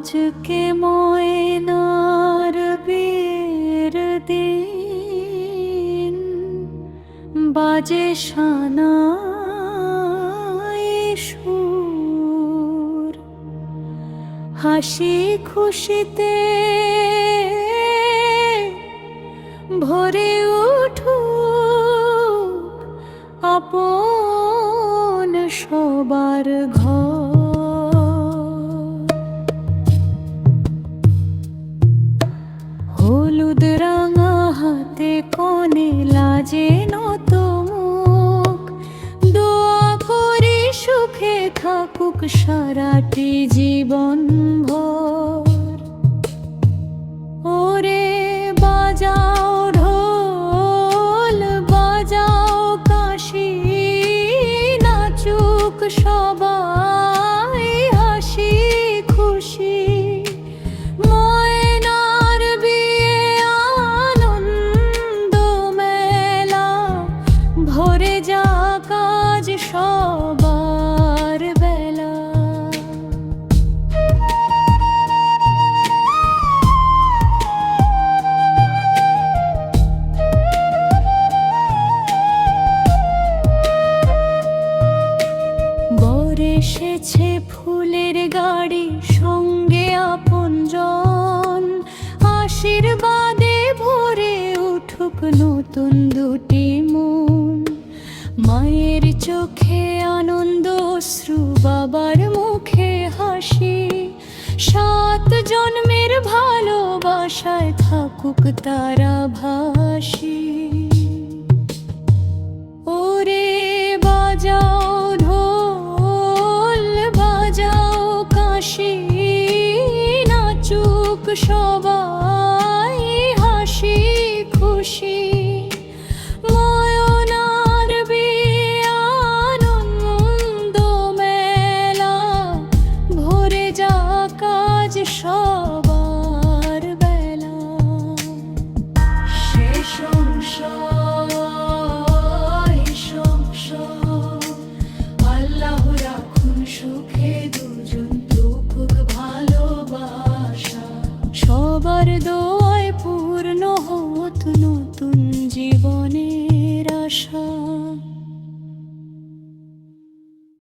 আজকে ময়নার বিয়ের দিন, বাজে সানাই সুর, হাসি খুশিতে ভরে উঠুক আপন সবার ঘর। হলুদ রাঙা হাতে কনে লাজে নত মুখ, দোয়া করি সুখে থাকুক সারাটি জীবন ভর। ওরে বাজাও ঢোল, বাজাও কাশি, নাচুক সবাই হাসি খুশি। ময়নার বিয়ে আনন্দ মেলা, ভরে যাক আজ সবার বেলা। বর এসেছে ফুলের গাড়ি, সঙ্গে আপনজন, আশীর্বাদে ভরে উঠুক নতুন দুটি মন। মায়ের চোখে আনন্দ অশ্রু, বাবার মুখে হাসি, 7 জন্মের ভালোবাসায় থাকুক তারা ভাসি। ওরে বাজাও ঢোল, বাজাও কাশি, নাচুক সবাই হাসি খুশি। ময়নার বিয়ে আনন্দ মেলা, ভরে যাক আজ সবার বেলা। সে সংসার আল্লাহ রাখুন সুখে, দুজন থাকুক ভালোবাসা। সবার দোয়ায় পূর্ণ হোক নতুন জীবনের আশা।